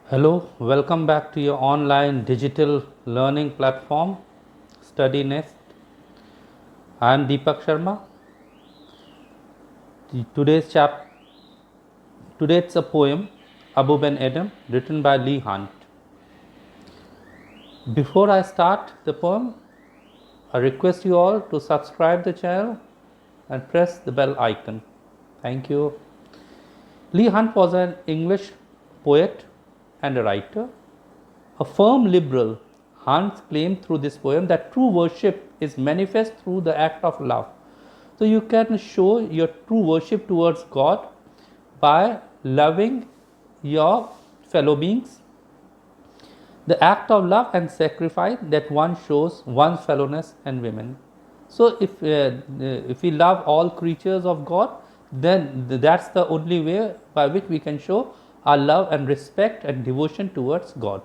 Hello, welcome back to your online digital learning platform, Study Nest. I am Deepak Sharma. Today's today's a poem, Abou Ben Adhem, written by Leigh Hunt. Before I start the poem, I request you all to subscribe the channel and press the bell icon. Thank you. Leigh Hunt was an English poet and a writer. A firm liberal, Hunt claimed through this poem that true worship is manifest through the act of love. So you can show your true worship towards God by loving your fellow beings. The act of love and sacrifice that one shows one's fellowness and women. So if we love all creatures of God, then that's the only way by which we can show our love and respect and devotion towards God.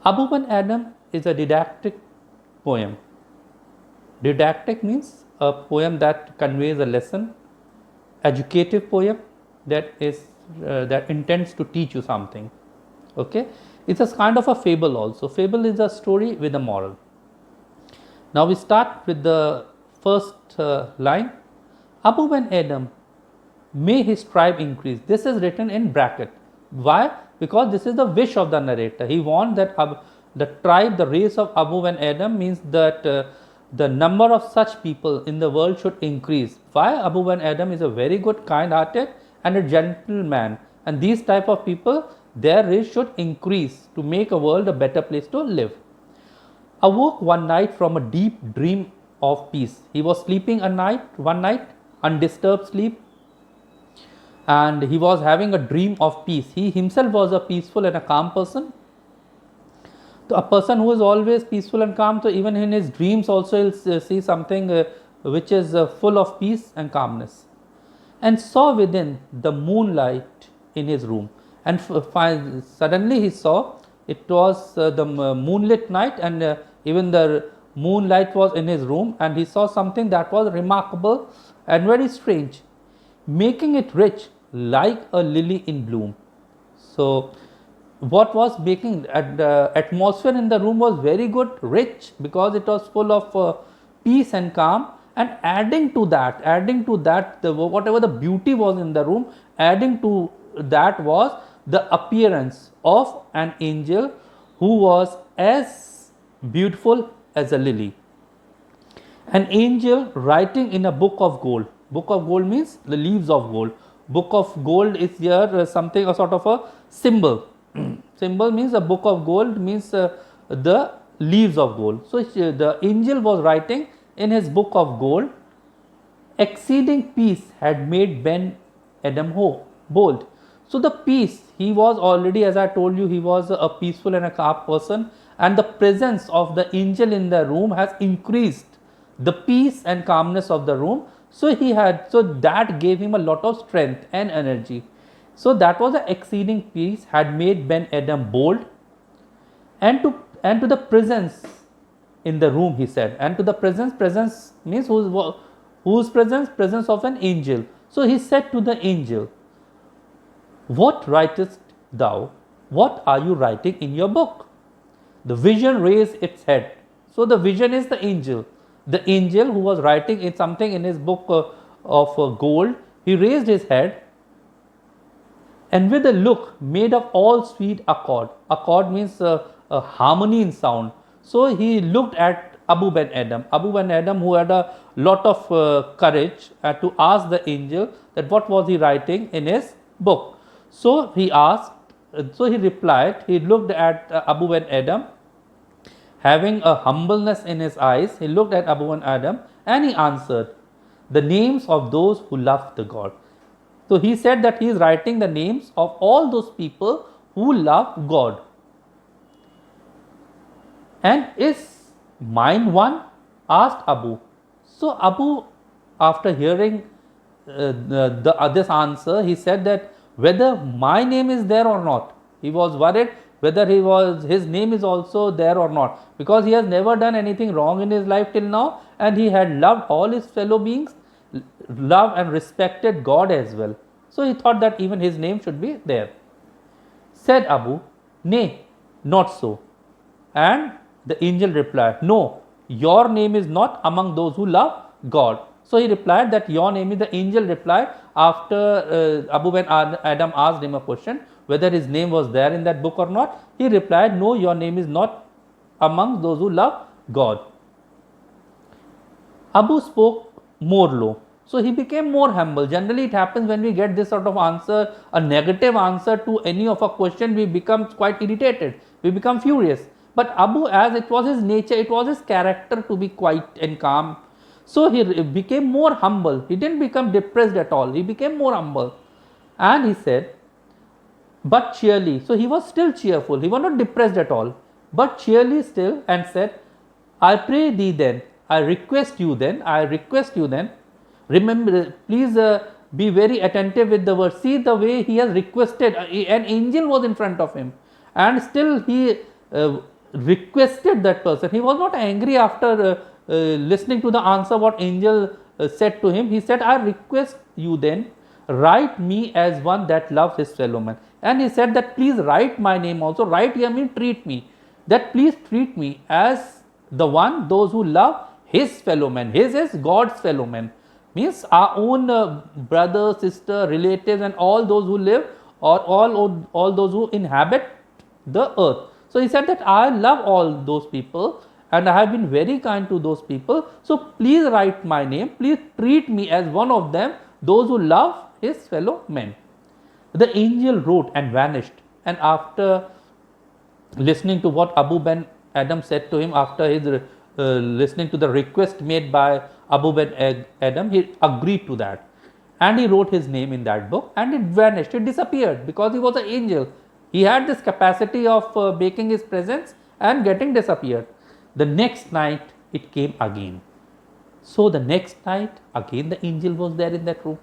Abou Ben Adhem is a didactic poem. Didactic means a poem that conveys a lesson, educative poem that intends to teach you something. Okay, it's a kind of a fable also. Fable is a story with a moral. Now we start with the first line. Abou Ben Adhem, may his tribe increase. This is written in bracket. Why? Because this is the wish of the narrator. He wants that the tribe, the race of Abou Ben Adhem means that the number of such people in the world should increase. Why? Abou Ben Adhem is a very good, kind-hearted and a gentleman, and these type of people, their race should increase to make a world a better place to live. Awoke one night from a deep dream of peace. He was sleeping one night, undisturbed sleep, and he was having a dream of peace. He himself was a peaceful and a calm person. So a person who is always peaceful and calm, so even in his dreams also he'll see something which is full of peace and calmness. And saw within the moonlight in his room. And suddenly he saw it was the moonlit night, and even the moonlight was in his room, and he saw something that was remarkable and very strange, making it rich like a lily in bloom. So what was making the atmosphere in the room was very good, rich, because it was full of peace and calm, and adding to that whatever the beauty was in the room, adding to that was the appearance of an angel who was as beautiful as a lily. An angel writing in a book of gold. Book of gold means the leaves of gold. Book of gold is here something, a sort of a symbol. Symbol means a book of gold means the leaves of gold. So the angel was writing in his book of gold, exceeding peace had made Ben Adhem bold. So the peace, he was already, as I told you, he was a peaceful and a calm person, and the presence of the angel in the room has increased the peace and calmness of the room. So that gave him a lot of strength and energy. So that was the exceeding peace had made Ben Adhem bold, and to the presence in the room, he said, and to the presence means whose presence of an angel. So he said to the angel, what writest thou? What are you writing in your book? The vision raised its head. So the vision is the angel. The angel who was writing something in his book of gold, he raised his head, and with a look made of all sweet accord. Accord means a harmony in sound. So he looked at Abou Ben Adhem. Abou Ben Adhem, who had a lot of courage to ask the angel that what was he writing in his book. So he replied, he looked at Abou Ben Adhem, having a humbleness in his eyes. He looked at Abou Ben Adhem and he answered, the names of those who love the God. So he said that he is writing the names of all those people who love God. And is mine one? Asked Abu. So Abu, after hearing this answer, he said that whether my name is there or not. He was worried whether his name is also there or not, because he has never done anything wrong in his life till now, and he had loved all his fellow beings, loved and respected God as well. So he thought that even his name should be there. Said Abu, nay, not so. And the angel replied, no, your name is not among those who love God. So he replied that your name is, the angel replied after Abou Ben Adhem asked him a question whether his name was there in that book or not. He replied, no, your name is not among those who love God. Abu spoke more low. So he became more humble. Generally it happens when we get this sort of answer, a negative answer to any of a question, we become quite irritated, we become furious. But Abu, as it was his nature, it was his character to be quiet and calm. So he became more humble. He didn't become depressed at all. He became more humble. And he said, but cheerly. So he was still cheerful. He was not depressed at all, but cheerly still, and said, I pray thee then, I request you then, remember, please be very attentive with the word. See the way he has requested. An angel was in front of him, and still he requested that person. He was not angry after listening to the answer what angel said to him. He said, I request you then, write me as one that loves his fellow man. And he said that please write my name also. Write here means treat me. That please treat me as the one, those who love his fellow man. His is God's fellow man. Means our own brother, sister, relatives, and all those who live, or all those who inhabit the earth. So he said that I love all those people and I have been very kind to those people. So please write my name. Please treat me as one of them, those who love his fellow men. The angel wrote and vanished. And after listening to what Abou Ben Adhem said to him, after his listening to the request made by Abou Ben Adhem, he agreed to that. And he wrote his name in that book, and it vanished, it disappeared, because he was an angel. He had this capacity of making his presence and getting disappeared. The next night it came again. So the next night again the angel was there in that room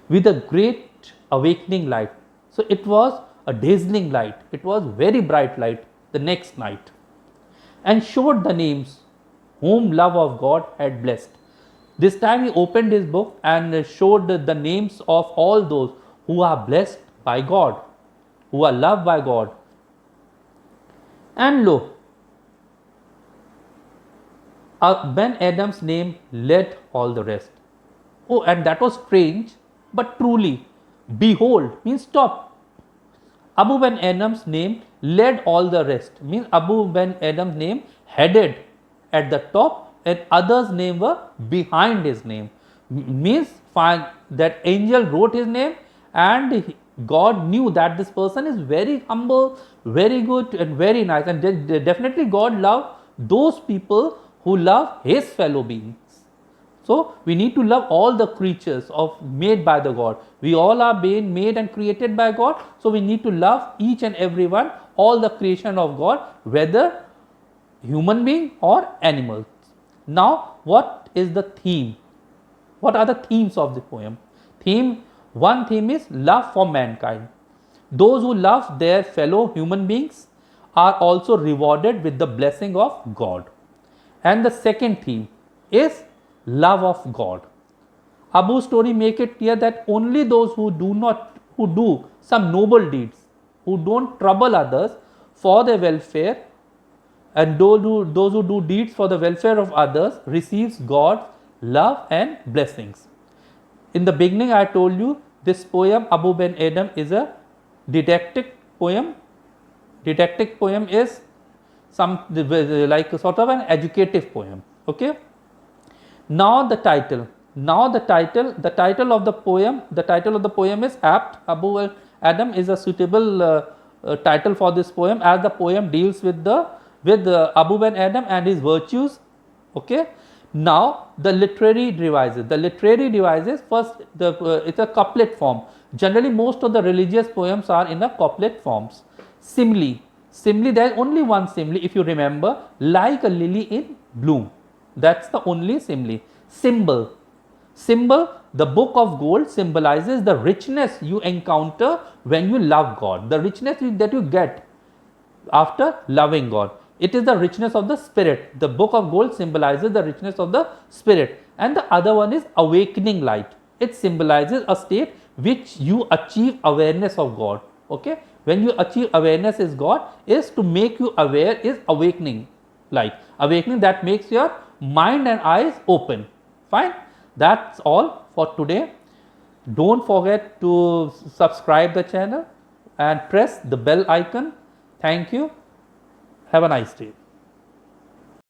with a great awakening light. So it was a dazzling light, it was very bright light the next night, and showed the names whom love of God had blessed. This time he opened his book and showed the names of all those who are blessed by God, who are loved by God. And lo, Ben Adhem's name led all the rest. Oh, and that was strange, but truly, behold means stop. Abou Ben Adhem's name led all the rest, means Abou Ben Adhem's name headed at the top and others' name were behind his name. Means fine, that angel wrote his name and God knew that this person is very humble, very good and very nice, and definitely God loved those people who love his fellow beings. So we need to love all the creatures made by the God. We all are being made and created by God. So we need to love each and every one, all the creation of God, whether human being or animals. Now what is the theme? What are the themes of the poem? One theme is love for mankind. Those who love their fellow human beings are also rewarded with the blessing of God. And the second theme is love of God. Abu's story make it clear that only those who do some noble deeds, who don't trouble others for their welfare, and those who do deeds for the welfare of others receives God's love and blessings. In the beginning I told you this poem Abou Ben Adhem is a didactic poem. Didactic poem is like sort of an educative poem. Okay. Now the title of the poem is apt. Abou Ben Adhem is a suitable title for this poem, as the poem deals with Abou Ben Adhem and his virtues. Okay. Now the literary devices. First, it's a couplet form. Generally, most of the religious poems are in a couplet forms. Simile, there is only one simile, if you remember, like a lily in bloom. That's the only simile. Symbol, the book of gold symbolizes the richness you encounter when you love God, the richness that you get after loving God. It is the richness of the spirit. The book of gold symbolizes the richness of the spirit. And the other one is awakening light. It symbolizes a state which you achieve awareness of God. Okay. When you achieve awareness is God, is to make you aware, is awakening, like awakening that makes your mind and eyes open. Fine, that's all for today. Don't forget to subscribe the channel and press the bell icon. Thank you. Have a nice day.